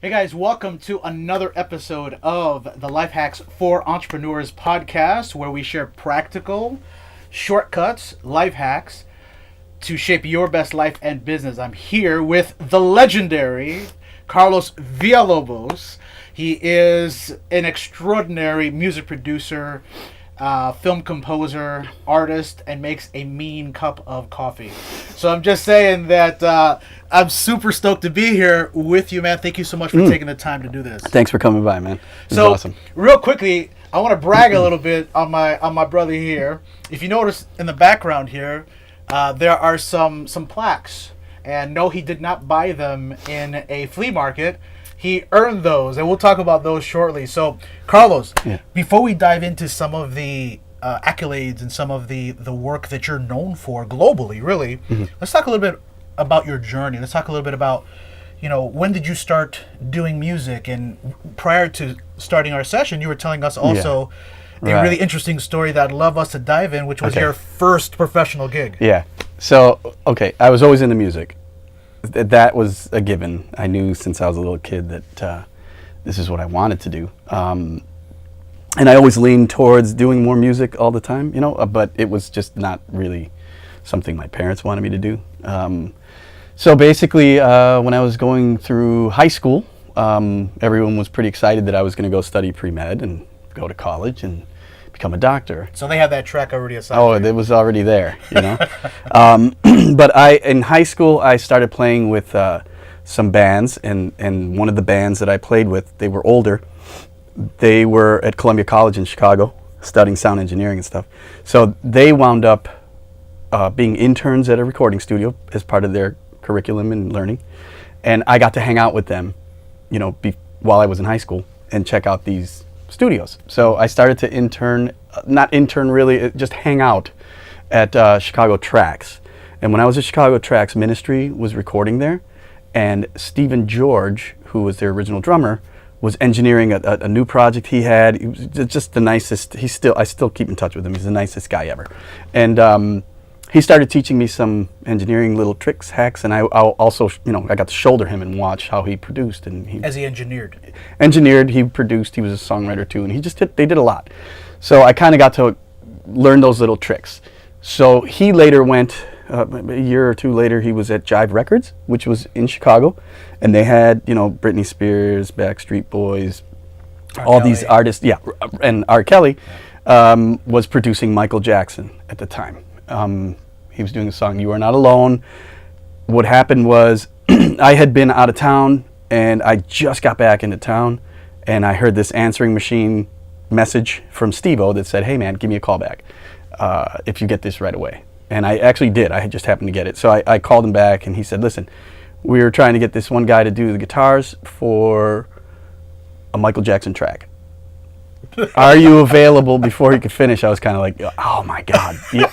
Hey guys, welcome to another episode of the Life Hacks for Entrepreneurs podcast, where we share practical shortcuts, life hacks to shape your best life and business. I'm here with the legendary Carlos Villalobos. He is an extraordinary music producer, film composer, artist, and makes a mean cup of coffee. So I'm just saying that I'm super stoked to be here with you, man. Thank you so much for taking the time to do this. Thanks for coming by, man. This is awesome. Real quickly, I want to brag a little bit on my brother here. If you notice in the background here, there are some plaques, and no, he did not buy them in a flea market. He earned those, and we'll talk about those shortly. So, Carlos, before we dive into some of the accolades and some of the work that you're known for globally, really, let's talk a little bit about your journey. Let's talk a little bit about, when did you start doing music? And prior to starting our session, you were telling us also a really interesting story that I'd love us to dive in, which was your first professional gig. Yeah. So, I was always into music. That was a given. I knew since I was a little kid that this is what I wanted to do. And I always leaned towards doing more music all the time, but it was just not really something my parents wanted me to do. So basically, when I was going through high school, everyone was pretty excited that I was going to go study pre-med and go to college and become a doctor. So they had that track already assigned. Oh, it was already there, But in high school, I started playing with some bands, and one of the bands that I played with, they were older. They were at Columbia College in Chicago, studying sound engineering and stuff. So they wound up being interns at a recording studio as part of their curriculum and learning. And I got to hang out with them, while I was in high school and check out these studios. So I started to not intern really, just hang out at Chicago Tracks. And when I was at Chicago Tracks, Ministry was recording there, and Stephen George, who was their original drummer, was engineering a new project he had. He was just the nicest. I still keep in touch with him. He's the nicest guy ever. And he started teaching me some engineering little tricks, hacks, and I also, I got to shoulder him and watch how he produced. And As he engineered. He produced, he was a songwriter too, and they did a lot. So I kind of got to learn those little tricks. So he later went, a year or two later, he was at Jive Records, which was in Chicago, and they had, Britney Spears, Backstreet Boys, all these artists, and R. Kelly was producing Michael Jackson at the time. He was doing the song "You Are Not Alone." What happened was I had been out of town, and I just got back into town, and I heard this answering machine message from Steve-O that said, "Hey man, give me a call back if you get this right away." And I actually did. I had just happened to get it. So I called him back, and he said, "Listen, we were trying to get this one guy to do the guitars for a Michael Jackson track. Are you available?" Before he could finish, I was kind of like, "Oh my God. Yeah.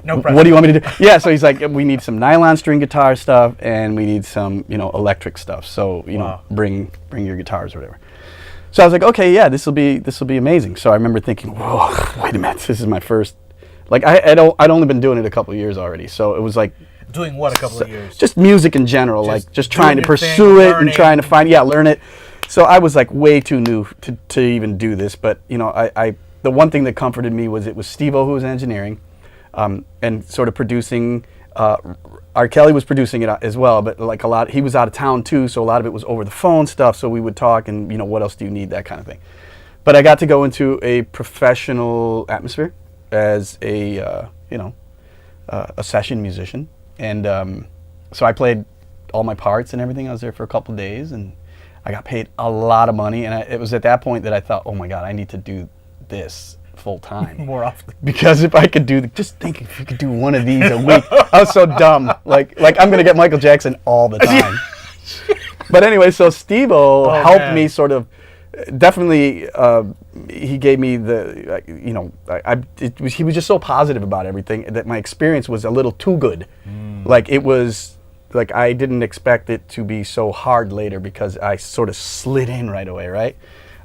No pressure. What do you want me to do?" Yeah, so he's like, "We need some nylon string guitar stuff, and we need some, electric stuff. So, bring your guitars or whatever." So I was like, "Okay, yeah, this will be amazing." So I remember thinking, "Whoa, wait a minute, this is my first." Like I'd only been doing it a couple of years already, so it was like Doing what a couple of years? just music in general, just trying to thing, pursue it learning. and trying to learn it. So I was like way too new to even do this, but I the one thing that comforted me was it was Steve-O who was engineering, and sort of producing. R. Kelly was producing it as well, but like he was out of town too, so a lot of it was over the phone stuff. So we would talk, and what else do you need, that kind of thing. But I got to go into a professional atmosphere as a session musician, and so I played all my parts and everything. I was there for a couple of days, and I got paid a lot of money. And it was at that point that I thought, "Oh my God, I need to do this full time More often." Because if I could just think if you could do one of these a week. I was so dumb. Like I'm gonna get Michael Jackson all the time. But anyway, so Steve-O helped me sort of. Definitely, he gave me he was just so positive about everything that my experience was a little too good. Like it was, like I didn't expect it to be so hard later because I sort of slid in right away, right?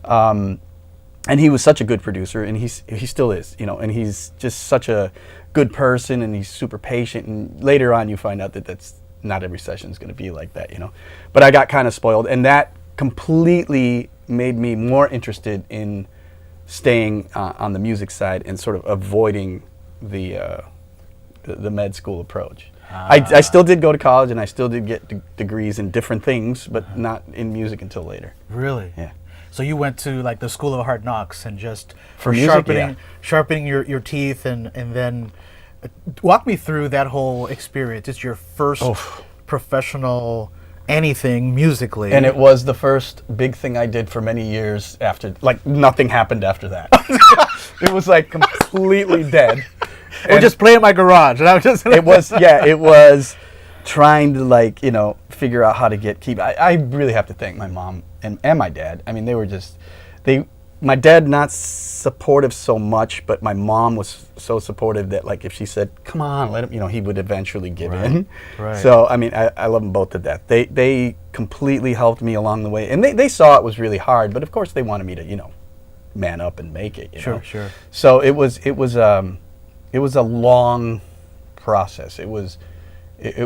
And he was such a good producer, and he still is, and he's just such a good person, and he's super patient. And later on, you find out that that's not every session is going to be like that, But I got kind of spoiled, and that completely made me more interested in staying on the music side and sort of avoiding the med school approach. I still did go to college and I still did get degrees in different things, but not in music until later. Really? Yeah. So you went to like the School of Hard Knocks and just For music, sharpening your teeth and then walk me through that whole experience. It's your first professional anything musically. And it was the first big thing I did for many years after, like nothing happened after that. It was like completely dead. Or just play in my garage. And I was just it was trying to like, figure out how to keep. I really have to thank my mom and my dad. I mean, they were my dad not supportive so much, but my mom was so supportive that like if she said, come on, let him, he would eventually give in. Right. So, I mean, I love them both to death. They completely helped me along the way. And they saw it was really hard, but of course they wanted me to, man up and make it. Sure. So it was a long process. It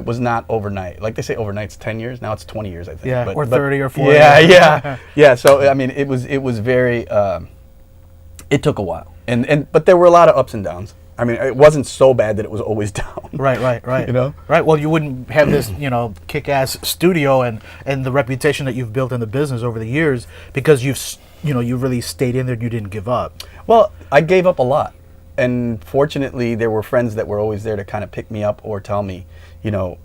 was not overnight. Like they say, overnight's 10 years. Now it's 20 years, I think. Yeah, or 30 or 40. Yeah. So I mean, it was very. It took a while, but there were a lot of ups and downs. I mean, it wasn't so bad that it was always down. Right. Right. Well, you wouldn't have this, kick-ass studio and the reputation that you've built in the business over the years because you've really stayed in there and you didn't give up. Well, I gave up a lot. And fortunately, there were friends that were always there to kind of pick me up or tell me, come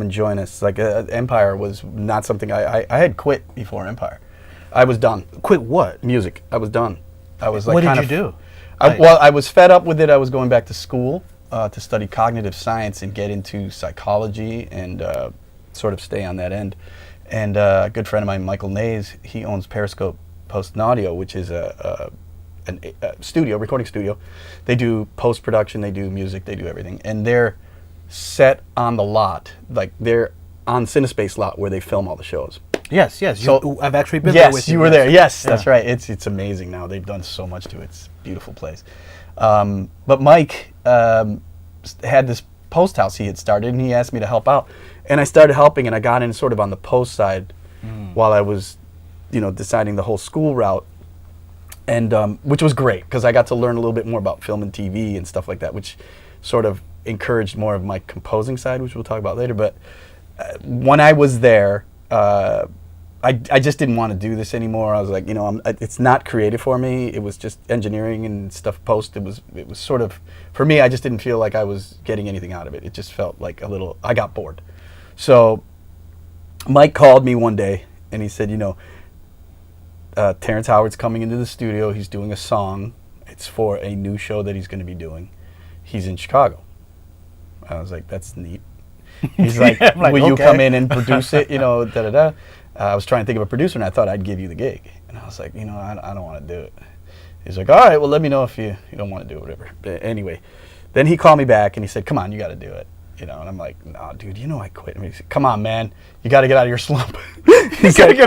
and join us. Like Empire was not something I had quit before Empire. I was done. Quit what? Music. I was done. I was like, what did you do? I was fed up with it. I was going back to school to study cognitive science and get into psychology and sort of stay on that end. And a good friend of mine, Michael Nays, he owns Periscope Post and Audio, which is a recording studio. They do post-production, they do music, they do everything. And they're set on the lot, like they're on Cinespace lot where they film all the shows. Yes. So I've actually been there with you. Yes, you were there. Yes, that's right. It's amazing now. They've done so much to it. It's a beautiful place. But Mike had this post house he had started, and he asked me to help out. And I started helping, and I got in sort of on the post side while I was, deciding the whole school route. And which was great because I got to learn a little bit more about film and TV and stuff like that, which sort of encouraged more of my composing side, which we'll talk about later. But when I was there, I just didn't want to do this anymore. I was like, it's not creative for me. It was just engineering and stuff post. It was sort of, for me, I just didn't feel like I was getting anything out of it. It just felt like I got bored. So Mike called me one day and he said, Terrence Howard's coming into the studio. He's doing a song. It's for a new show that he's going to be doing. He's in Chicago. I was like, that's neat. He's like, will you come in and produce it? I was trying to think of a producer, and I thought I'd give you the gig. And I was like, I don't want to do it. He's like, all right, well, let me know if you don't want to do it, whatever. But anyway, then he called me back, and he said, come on, you got to do it. And I'm like, no, dude, I quit. He said, come on, man, you got to get out of your slump. He's like,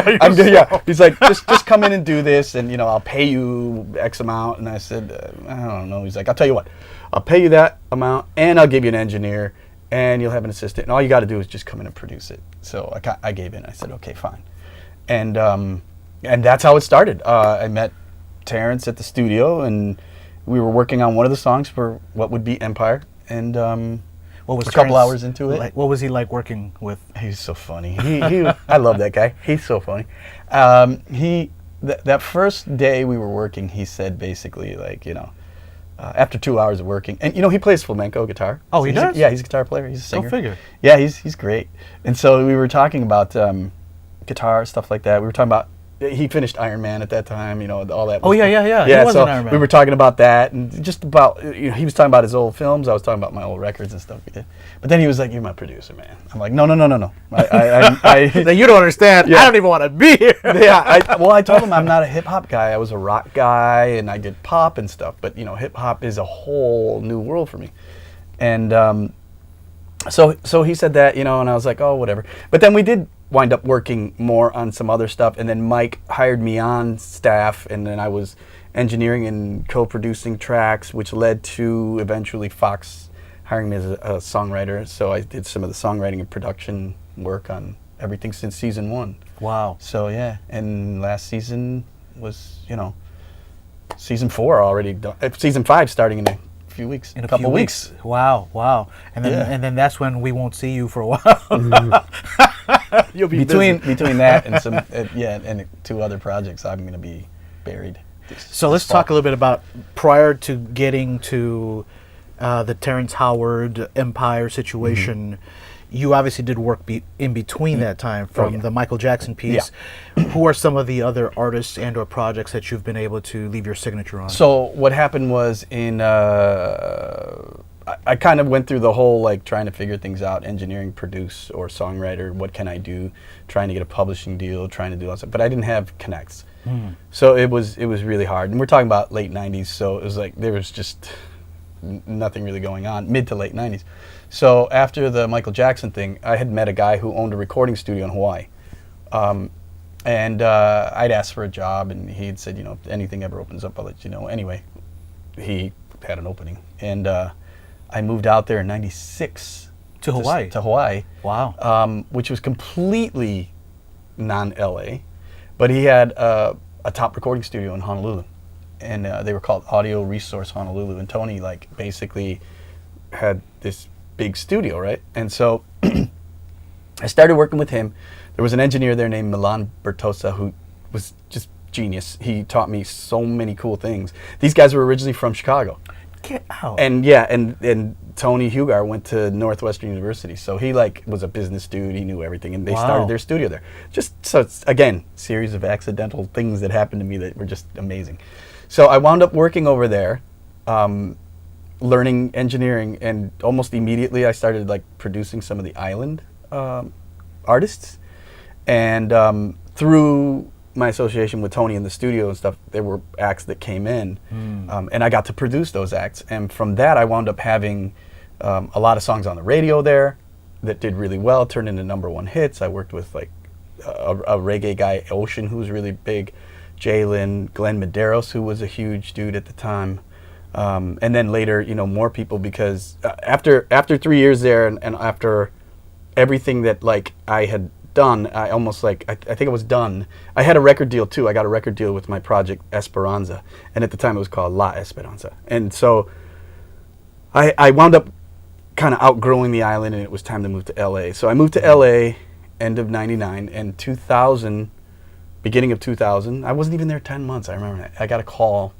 he's like, just come in and do this, and I'll pay you X amount. And I said, I don't know. He's like, I'll tell you what, I'll pay you that amount, and I'll give you an engineer, and you'll have an assistant, and all you got to do is just come in and produce it. So I gave in. I said, okay, fine, and that's how it started. I met Terrence at the studio, and we were working on one of the songs for what would be Empire, and. What was a couple hours into it. What was he like working with? He's so funny. He I love that guy. He's so funny. That first day we were working, he said basically like, after 2 hours of working, and he plays flamenco guitar. Oh, he does? Yeah, he's a guitar player. He's a singer. Go figure. Yeah, he's great. And so we were talking about guitar, stuff like that. We were talking about, he finished Iron Man at that time, all that. Oh, yeah. He was in Iron Man. We were talking about that, and just about, he was talking about his old films. I was talking about my old records and stuff. But then he was like, you're my producer, man. I'm like, no. You don't understand. Yeah. I don't even want to be here. I told him I'm not a hip-hop guy. I was a rock guy, and I did pop and stuff. But, hip-hop is a whole new world for me. And so he said that, and I was like, oh, whatever. But then we did wind up working more on some other stuff, and then Mike hired me on staff, and then I was engineering and co-producing tracks, which led to eventually Fox hiring me as a songwriter. So I did some of the songwriting and production work on everything since season 1. Wow. So yeah, and last season was, season 4 already done. Season 5 starting in a few weeks. In a couple few weeks. Wow, wow. And then Yeah. and then that's when we won't see you for a while. You'll be Between busy. that and some and 2 other projects, I'm going to be buried. So let's talk a little bit about prior to getting to the Terrence Howard Empire situation. You obviously did work in between that time from the Michael Jackson piece. Who are some of the other artists and or projects that you've been able to leave your signature on? So what happened was I kind of went through the whole like trying to figure things out, engineering, produce, or songwriter. What can I do? Trying to get a publishing deal, trying to do all that, but I didn't have connects. So it was really hard. And we're talking about late '90s, so it was like there was just nothing really going on, mid to late '90s. So after the Michael Jackson thing, I had met a guy who owned a recording studio in Hawaii. And I'd asked for a job, and he had said, if anything ever opens up, I'll let you know. Anyway, he had an opening. And I moved out there in '96. To Hawaii? To Hawaii. Wow. Which was completely non-LA. But he had a top recording studio in Honolulu. And they were called Audio Resource Honolulu. And Tony, basically had this big studio, right? And so I started working with him. There was an engineer there named Milan Bertosa who was just genius. He taught me so many cool things. These guys were originally from Chicago. Get out. And yeah, and Tony Hugar went to Northwestern University. So he was a business dude. He knew everything. And they started their studio there. Just so it's, again, series of accidental things that happened to me that were just amazing. So I wound up working over there, learning engineering, and almost immediately I started producing some of the island artists. And through my association with Tony in the studio and stuff, there were acts that came in, and I got to produce those acts. And from that, I wound up having a lot of songs on the radio there that did really well, turned into #1 hits. I worked with a reggae guy, Ocean, who was really big, Jalen, Glenn Medeiros, who was a huge dude at the time. And then later, more people, because after 3 years there and after everything that I had done, I almost I think I was done. I had a record deal too. I got a record deal with my project Esperanza, and at the time it was called La Esperanza. And so I wound up kind of outgrowing the island, and it was time to move to LA. So I moved to LA end of '99, and 2000, beginning of 2000, I wasn't even there 10 months. I remember that. I got a call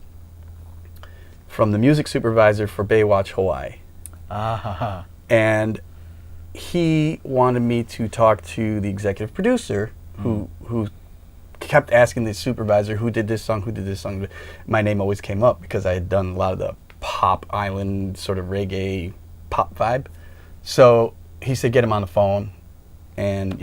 from the music supervisor for Baywatch Hawaii. And he wanted me to talk to the executive producer who kept asking the supervisor who did this song. My name always came up because I had done a lot of the pop island sort of reggae pop vibe. So he said, get him on the phone. And,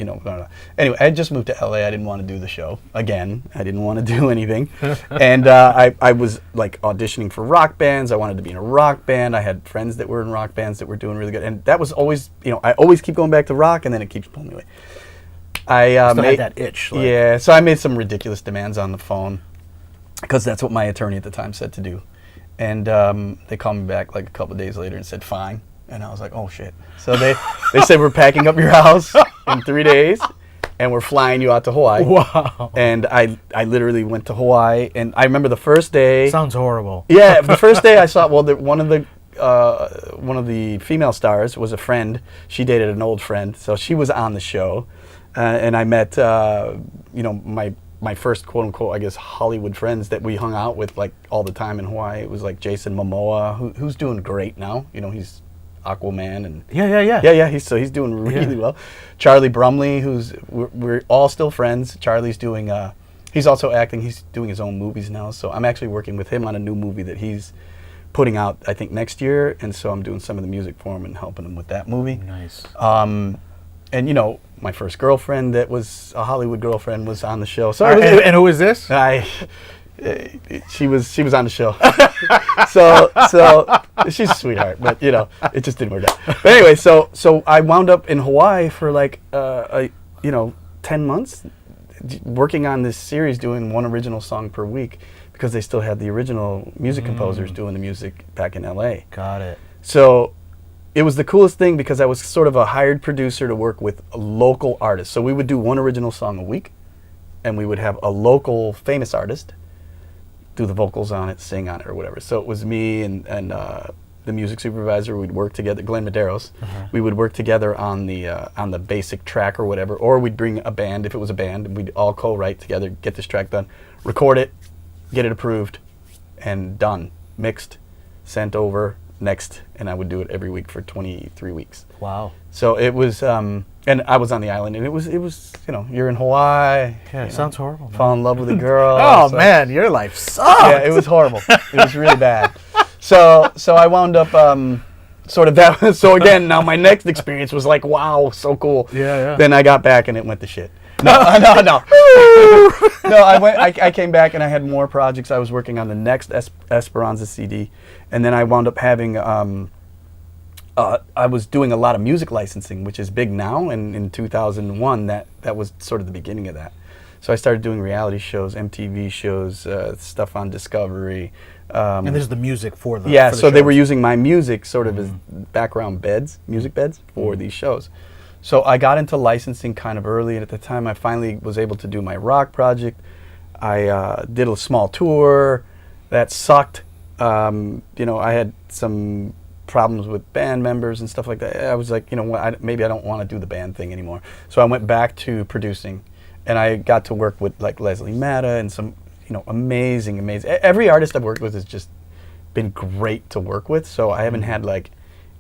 anyway, I had just moved to LA. I didn't want to do the show again. I didn't want to do anything. And I was auditioning for rock bands. I wanted to be in a rock band. I had friends that were in rock bands that were doing really good. And that was always, I always keep going back to rock, and then it keeps pulling me away. I still had that itch. Yeah, so I made some ridiculous demands on the phone because that's what my attorney at the time said to do. And they called me back a couple of days later and said, fine. And I was like, oh, shit. So they said, we're packing up your house in 3 days, and we're flying you out to Hawaii. Wow. And I literally went to Hawaii, and I remember the first day. Sounds horrible. Yeah, the first day I saw, one of the female stars was a friend. She dated an old friend, so she was on the show. And I met, my first quote-unquote, I guess, Hollywood friends that we hung out with all the time in Hawaii. It was Jason Momoa, who's doing great now. He's Aquaman, and yeah, he's doing really well. Charlie Brumley, we're all still friends. Charlie's doing he's also acting. He's doing his own movies now, so I'm actually working with him on a new movie that he's putting out, I think, next year. And so I'm doing some of the music for him and helping him with that movie. Nice. And my first girlfriend that was a Hollywood girlfriend was on the show. So and who is this? She was on the show. so she's a sweetheart, but it just didn't work out. But anyway, so I wound up in Hawaii for 10 months working on this series, doing one original song per week because they still had the original music composers doing the music back in LA. Got it. So it was the coolest thing because I was sort of a hired producer to work with local artists. So we would do one original song a week, and we would have a local famous artist do the vocals on it, sing on it, or whatever. So it was me and the music supervisor. We'd work together, Glenn Medeiros. We would work together on the basic track or whatever, or we'd bring a band if it was a band, and we'd all co-write together, get this track done, record it, get it approved, and done, mixed, sent over, next, and I would do it every week for 23 weeks. Wow. So it was, and I was on the island, and it was, you're in Hawaii. Yeah, it sounds horrible. Fall in love with a girl. Oh man, your life sucks. Yeah, it was horrible. It was really bad. So I wound up sort of that. So again, now my next experience was like, wow, so cool. Yeah. Then I got back and it went to shit. No. No, I came back and I had more projects. I was working on the next Esperanza CD, and then I wound up having. I was doing a lot of music licensing, which is big now, and in 2001, that was sort of the beginning of that. So I started doing reality shows, MTV shows, stuff on Discovery. And this is the music for the yeah. for the So they shows. were using my music sort of as background music beds for these shows. So I got into licensing kind of early, and at the time, I finally was able to do my rock project. I did a small tour that sucked. I had some problems with band members and stuff like that. I was like, maybe I don't want to do the band thing anymore. So I went back to producing, and I got to work with like Leslie Matta and some, amazing. Every artist I've worked with has just been great to work with. So I haven't had like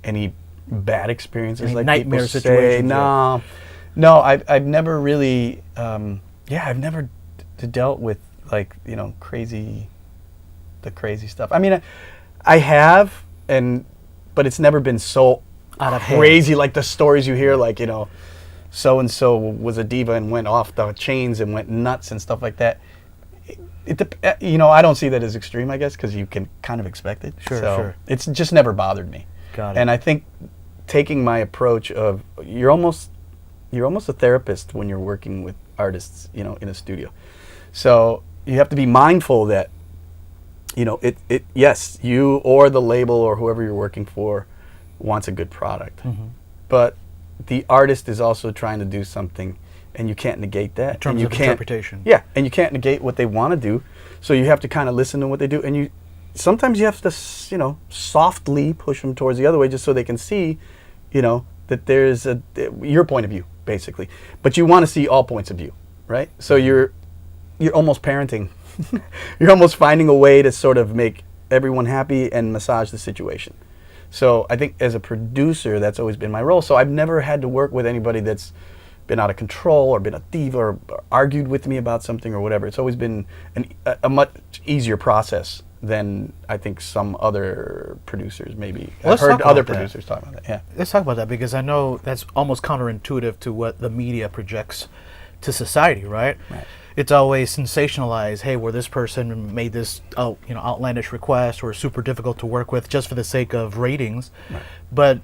any bad experiences, Any like nightmare people say. situations. No, I've never really, I've never dealt with like the crazy stuff. I mean, I have, but it's never been so Out of crazy hand. like the stories you hear, like so and so was a diva and went off the chains and went nuts and stuff like that. I don't see that as extreme, I guess, because you can kind of expect it. Sure. It's just never bothered me. Got it. And I think taking my approach of you're almost a therapist when you're working with artists, in a studio. So you have to be mindful that yes, you or the label or whoever you're working for wants a good product. But the artist is also trying to do something, and you can't negate that. In terms of interpretation. Yeah, and you can't negate what they want to do. So you have to kind of listen to what they do, and sometimes you have to, softly push them towards the other way just so they can see, that there's your point of view, basically. But you want to see all points of view, right? So you're almost parenting. You're almost finding a way to sort of make everyone happy and massage the situation. So I think as a producer, that's always been my role. So I've never had to work with anybody that's been out of control or been a diva or argued with me about something or whatever. It's always been a much easier process than I think some other producers maybe. Well, I've heard other about that. producers talk about that. Yeah. Let's talk about that, because I know that's almost counterintuitive to what the media projects to society, right? Right. It's always sensationalized. Hey, where this person made this outlandish request or super difficult to work with just for the sake of ratings. Right. But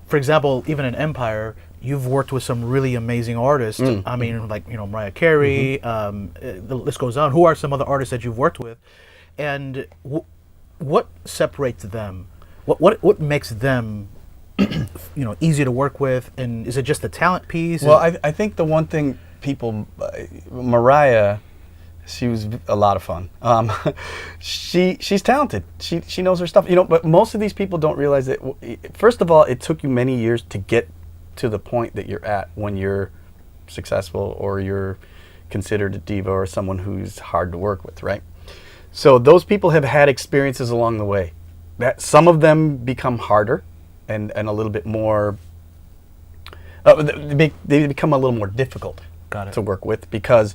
for example, even in Empire, you've worked with some really amazing artists. I mean, like Mariah Carey. The list goes on. Who are some other artists that you've worked with, and what separates them? What makes them easy to work with? And is it just the talent piece? Well, I think the one thing people, Mariah, she was a lot of fun. She's talented. She knows her stuff. But most of these people don't realize that. First of all, it took you many years to get to the point that you're at when you're successful or you're considered a diva or someone who's hard to work with, right? So those people have had experiences along the way. That some of them become harder and a little bit more. They become a little more difficult. Got it. To work with because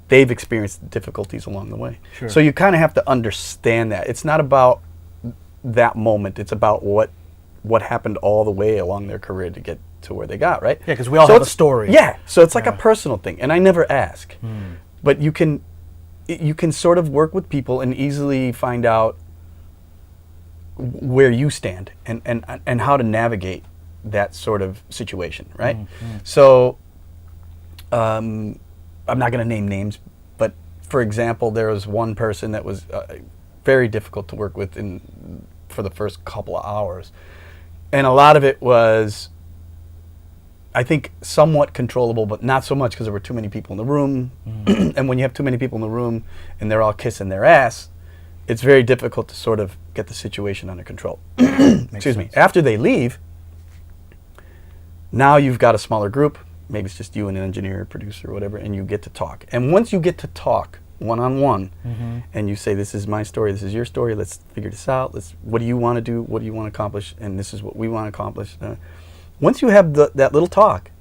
they've experienced difficulties along the way. Sure. So you kind of have to understand that. It's not about that moment. It's about what happened all the way along their career to get to where they got, right? Yeah, because we all have a story. Yeah. So it's like a personal thing. And I never ask. But you can sort of work with people and easily find out where you stand and how to navigate that sort of situation, right? So I'm not going to name names, but for example, there was one person that was very difficult to work with for the first couple of hours. And a lot of it was, I think, somewhat controllable, but not so much because there were too many people in the room. And when you have too many people in the room and they're all kissing their ass, it's very difficult to sort of get the situation under control. Excuse me. After they leave, now you've got a smaller group. Maybe it's just you and an engineer, producer, or whatever, and you get to talk. And once you get to talk one-on-one, and you say, this is my story, this is your story, let's figure this out, what do you want to do, what do you want to accomplish, and this is what we want to accomplish. Once you have that little talk,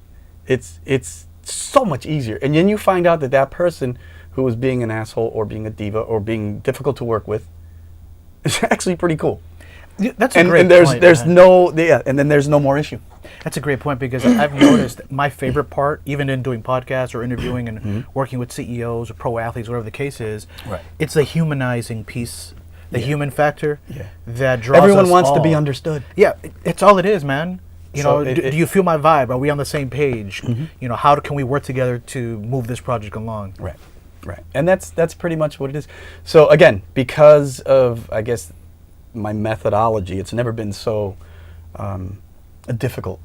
it's so much easier. And then you find out that person who was being an asshole or being a diva or being difficult to work with is actually pretty cool. Yeah, that's a great and there's point. There's no and then there's no more issue. That's a great point, because I've noticed my favorite part, even in doing podcasts or interviewing and working with CEOs or pro athletes, whatever the case is, it's the humanizing piece, the human factor that draws Everyone us wants all. to be understood. Yeah, it's all it is, man. You So know, do you feel my vibe? Are we on the same page? You know, how can we work together to move this project along? Right. And that's pretty much what it is. So again, because of, I guess, my methodology, it's never been so difficult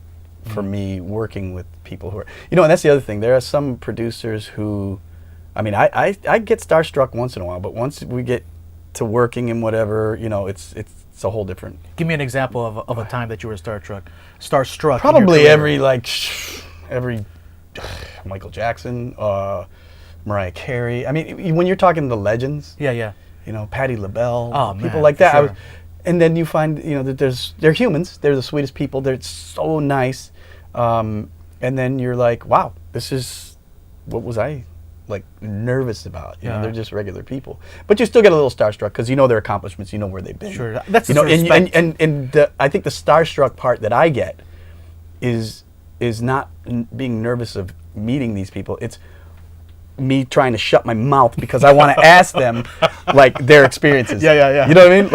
for me working with people who are, and that's the other thing. There are some producers who, I mean, I get starstruck once in a while, but once we get to working and whatever, it's a whole different. Give me an example of a time that you were starstruck. Probably every Michael Jackson, Mariah Carey. I mean, when you're talking the legends. Yeah. Patti LaBelle, people man, like that. sure. And then you find, that they're humans. They're the sweetest people. They're so nice. And then you're like, wow, what was I nervous about? They're just regular people. But you still get a little starstruck because you know their accomplishments. You know where they've been. Sure, that's I think the starstruck part that I get is not being nervous of meeting these people. It's me trying to shut my mouth because I want to ask them their experiences. Yeah. You know what I mean?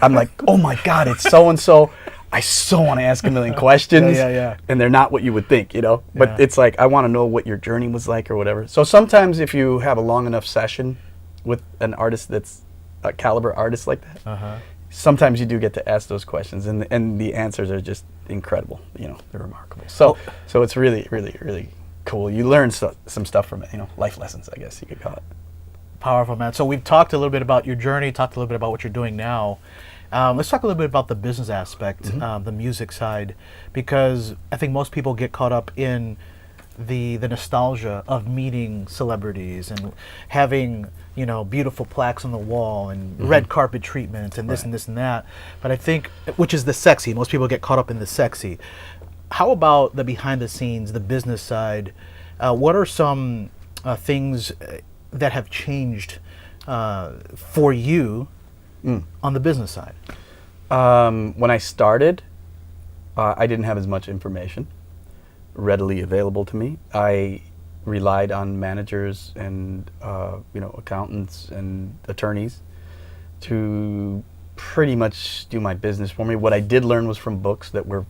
I'm like, oh my God, it's so and so. I so want to ask a million questions. Yeah. And they're not what you would think, But it's like, I want to know what your journey was like or whatever. So sometimes if you have a long enough session with an artist that's a caliber artist like that, sometimes you do get to ask those questions, and the answers are just incredible. They're remarkable. So it's really, really, really cool. You learn some stuff from it, life lessons, I guess you could call it. Powerful, man. So we've talked a little bit about your journey, talked a little bit about what you're doing now. Let's talk a little bit about the business aspect, the music side, because I think most people get caught up in the nostalgia of meeting celebrities and having beautiful plaques on the wall and red carpet treatments and this and this and that. But I think, which is the sexy, most people get caught up in the sexy. How about the behind the scenes, the business side? What are some things that have changed for you on the business side? When I started, I didn't have as much information readily available to me. I relied on managers and accountants and attorneys to pretty much do my business for me. What I did learn was from books that were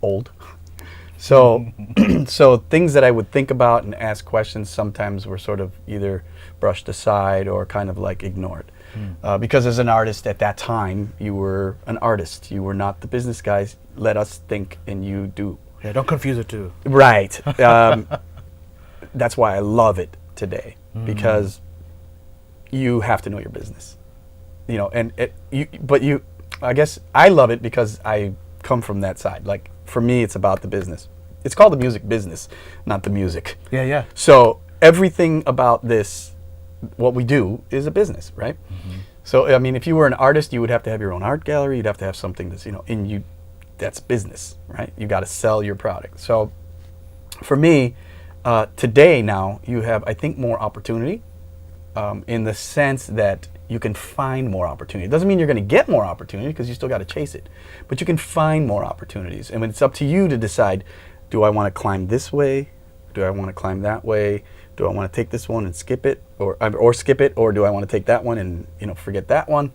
old. So things that I would think about and ask questions sometimes were sort of either brushed aside or kind of ignored. Because as an artist at that time, you were an artist. You were not the business guys. Let us think and you do. Yeah, don't confuse it too. Right. That's why I love it today, because you have to know your business. I guess I love it because I come from that side. For me, it's about the business. It's called the music business, not the music. Yeah. So everything about this, what we do, is a business, right? So, I mean, if you were an artist, you would have to have your own art gallery. You'd have to have something that's, in you, that's business, right? You got to sell your product. So for me, today now, you have, I think, more opportunity in the sense that you can find more opportunity. It doesn't mean you're going to get more opportunity because you still got to chase it, but you can find more opportunities. And it's up to you to decide, do I want to climb this way? Do I want to climb that way? Do I want to take this one and skip it or skip it? Or do I want to take that one and, forget that one?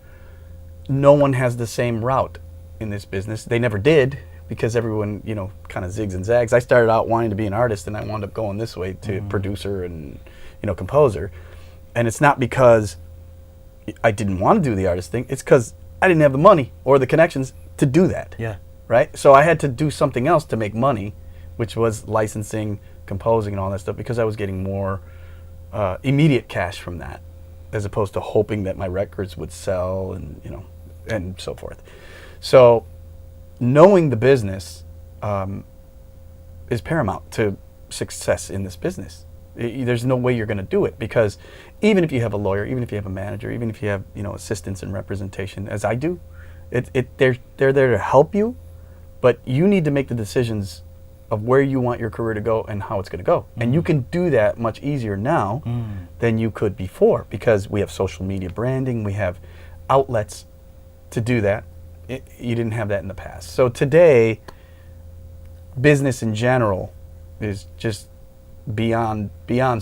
No one has the same route in this business. They never did, because everyone, kind of zigs and zags. I started out wanting to be an artist, and I wound up going this way to producer and, composer. And it's not because I didn't want to do the artist thing. It's because I didn't have the money or the connections to do that. Yeah. Right? So I had to do something else to make money, which was licensing, composing, and all that stuff, because I was getting more immediate cash from that, as opposed to hoping that my records would sell and, you know, and so forth. So knowing the business is paramount to success in this business. There's no way you're going to do it, because even if you have a lawyer, even if you have a manager, even if you have, you know, assistance and representation, as I do, they're there to help you, but you need to make the decisions of where you want your career to go and how it's going to go. And you can do that much easier now than you could before, because we have social media branding, we have outlets to do that. You didn't have that in the past. So today, business in general is just beyond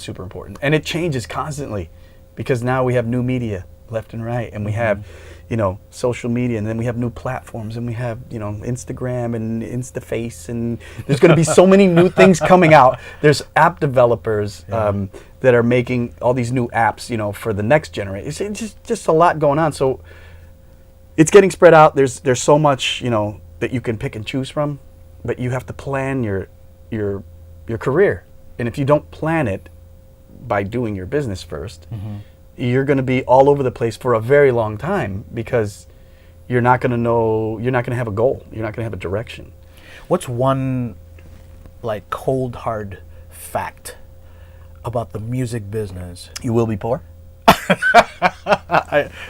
super important, and it changes constantly, because now we have new media left and right, and we have, you know, social media, and then we have new platforms, and we have, you know, Instagram and InstaFace, and there's going to be so many new things coming out. There's app developers that are making all these new apps, you know, for the next generation. It's just a lot going on. So it's getting spread out. There's so much, you know, that you can pick and choose from, but you have to plan your career. And if you don't plan it by doing your business first, you're going to be all over the place for a very long time, because you're not going to know, you're not going to have a goal. You're not going to have a direction. What's one, like, cold, hard fact about the music business? You will be poor.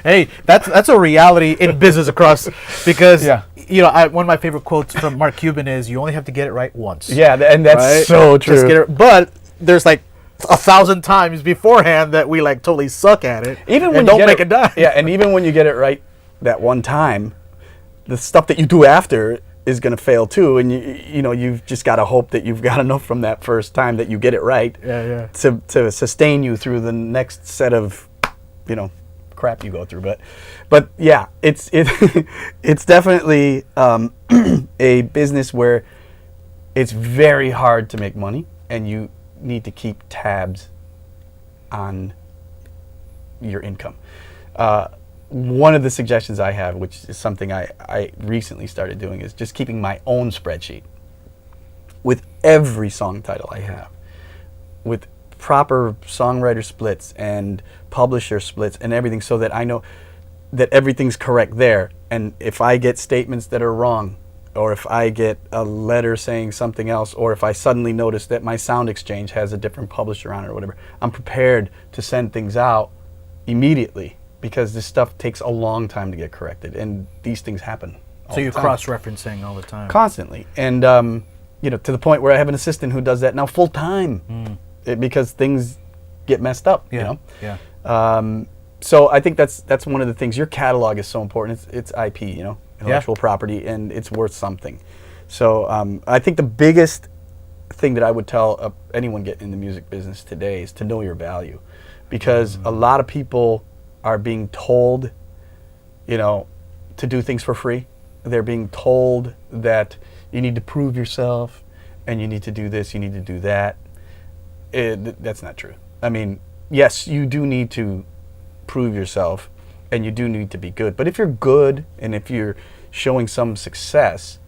Hey, that's a reality in business across, because Yeah. you know, one of my favorite quotes from Mark Cuban is, "You only have to get it right once." Yeah, and that's right? so true. Just get it, but there's like 1,000 times beforehand that we like totally suck at it. Even when and you don't get make it, it done. Yeah, and even when you get it right that one time, the stuff that you do after is going to fail too, and you know, you've just got to hope that you've got enough from that first time that you get it right to sustain you through the next set of, you know, crap you go through. But yeah, it's it's definitely a business where it's very hard to make money, and you need to keep tabs on your income. One of the suggestions I have, which is something I recently started doing, is just keeping my own spreadsheet with every song title I have, with proper songwriter splits and publisher splits and everything, so that I know that everything's correct there. And if I get statements that are wrong, or if I get a letter saying something else, or if I suddenly notice that my Sound Exchange has a different publisher on it or whatever, I'm prepared to send things out immediately, because this stuff takes a long time to get corrected, and these things happen all So you're the time. cross-referencing all the time. Constantly. And you know, to the point where I have an assistant who does that now full time, because things get messed up. Yeah. You know. Yeah. So I think that's one of the things. Your catalog is so important. It's IP, you know, intellectual property, and it's worth something. So I think the biggest thing that I would tell anyone getting in the music business today is to know your value, because a lot of people are being told, you know, to do things for free. They're being told that you need to prove yourself, and you need to do this, you need to do that. That's not true. I mean, yes, you do need to prove yourself, and you do need to be good. But if you're good, and if you're showing some success,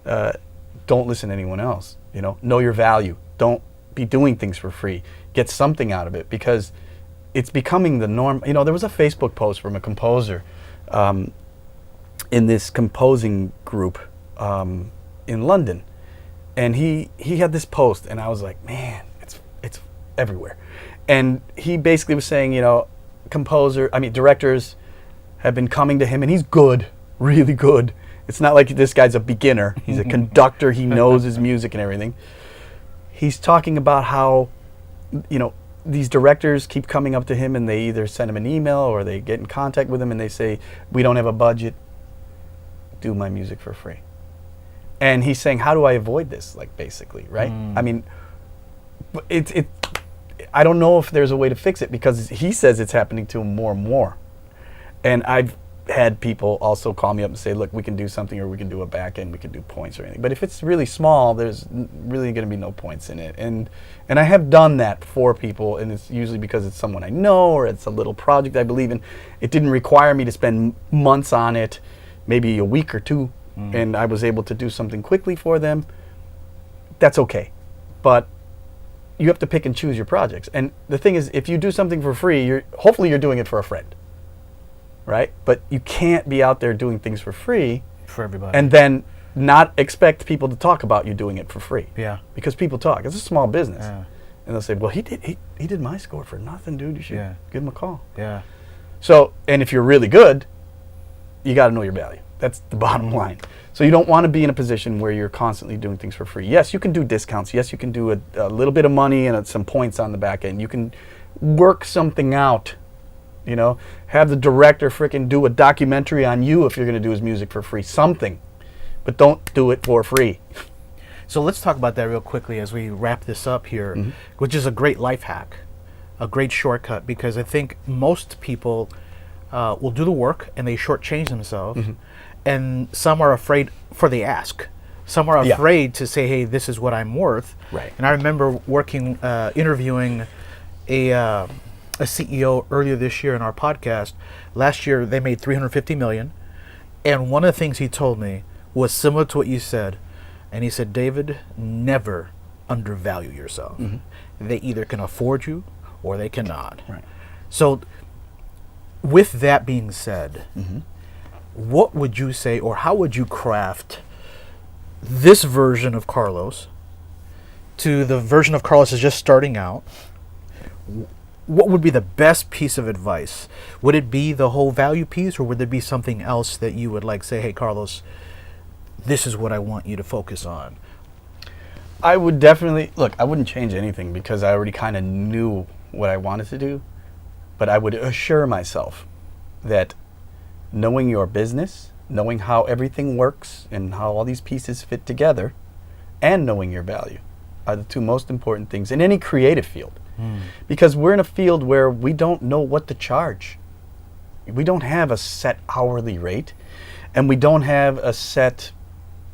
don't listen to anyone else. You know your value. Don't be doing things for free. Get something out of it, because it's becoming the norm. You know, there was a Facebook post from a composer in this composing group in London, and he had this post, and I was like, man, it's everywhere. And he basically was saying, you know, directors have been coming to him, and he's good, really good. It's not like this guy's a beginner. He's a conductor. He knows his music and everything. He's talking about how, you know, these directors keep coming up to him, and they either send him an email or they get in contact with him, and they say, we don't have a budget, do my music for free. And he's saying, how do I avoid this, like, basically, right? I mean, I don't know if there's a way to fix it, because he says it's happening to him more and more. And I've had people also call me up and say, look, we can do something, or we can do a back end, we can do points or anything. But if it's really small, there's really going to be no points in it. And I have done that for people, and it's usually because it's someone I know, or it's a little project I believe in. It didn't require me to spend months on it, maybe a week or two, and I was able to do something quickly for them. That's okay. But you have to pick and choose your projects. And the thing is, if you do something for free, hopefully you're doing it for a friend, right? But you can't be out there doing things for free for everybody, and then not expect people to talk about you doing it for free. Yeah. Because people talk. It's a small business. Yeah. And they'll say, well, he did my score for nothing, dude. You should give him a call. Yeah. So, and if you're really good, you got to know your value. That's the bottom line. So you don't want to be in a position where you're constantly doing things for free. Yes, you can do discounts. Yes, you can do a little bit of money and some points on the back end. You can work something out, you know. Have the director frickin' do a documentary on you if you're going to do his music for free. Something. But don't do it for free. So let's talk about that real quickly as we wrap this up here, which is a great life hack, a great shortcut, because I think most people will do the work and they shortchange themselves. And some are afraid for the ask. Some are afraid to say, hey, this is what I'm worth. Right. And I remember interviewing a CEO earlier this year in our podcast. Last year, they made $350 million. And one of the things he told me was similar to what you said. And he said, David, never undervalue yourself. They either can afford you or they cannot. Right. So with that being said, what would you say, or how would you craft this version of Carlos to the version of Carlos is just starting out? What would be the best piece of advice? Would it be the whole value piece, or would there be something else that you would like say, hey, Carlos, this is what I want you to focus on? I would definitely, look, I wouldn't change anything because I already kind of knew what I wanted to do, but I would assure myself that knowing your business, knowing how everything works and how all these pieces fit together, and knowing your value are the two most important things in any creative field. Because we're in a field where we don't know what to charge. We don't have a set hourly rate, and we don't have a set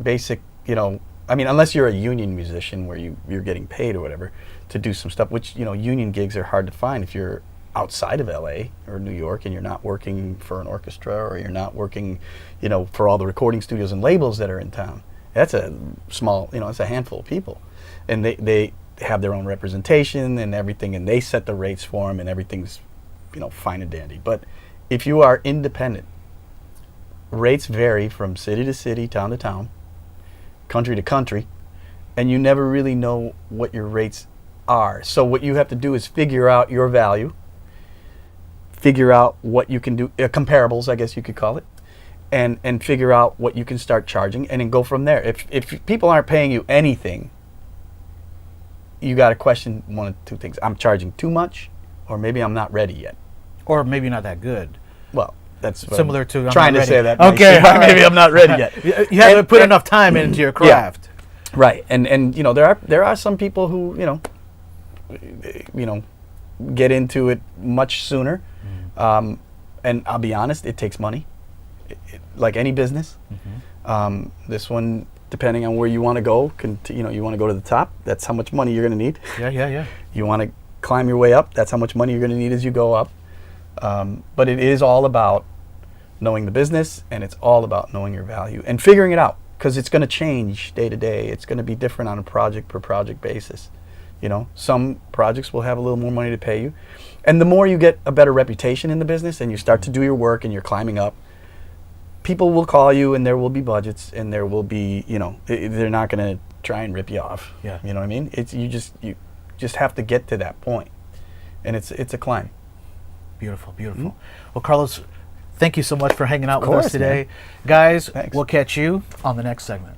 basic, you know, I mean, unless you're a union musician where you're getting paid or whatever to do some stuff, which, you know, union gigs are hard to find if you're outside of LA or New York and you're not working for an orchestra, or you're not working, you know, for all the recording studios and labels that are in town. That's a small, you know, it's a handful of people. And they have their own representation and everything, and they set the rates for them, and everything's, you know, fine and dandy. But if you are independent, rates vary from city to city, town to town, country to country, and you never really know what your rates are. So what you have to do is figure out your value, figure out what you can do, comparables, I guess you could call it, and figure out what you can start charging, and then go from there. If people aren't paying you anything, you got to question one of two things. I'm charging too much, or maybe I'm not ready yet. Or maybe not that good. Well, that's similar to I'm trying not to ready. say that. Okay, maybe I'm not ready yet. You haven't put enough time into your craft. Yeah. Right, and you know, there are some people who you know get into it much sooner, and I'll be honest, it takes money, like any business. This one, depending on where you want to go, you know, you want to go to the top, that's how much money you're going to need. Yeah. You want to climb your way up, that's how much money you're going to need as you go up. But it is all about knowing the business, and it's all about knowing your value and figuring it out, because it's going to change day to day. It's going to be different on a project per project basis. You know, some projects will have a little more money to pay you, and the more you get a better reputation in the business and you start to do your work and you're climbing up, people will call you, and there will be budgets, and there will be, you know, they're not going to try and rip you off. Yeah. You know what I mean? It's you just have to get to that point, and it's a climb. Beautiful. Well, Carlos, thank you so much for hanging out with us course, today. man. Guys, Thanks. we'll catch you on the next segment.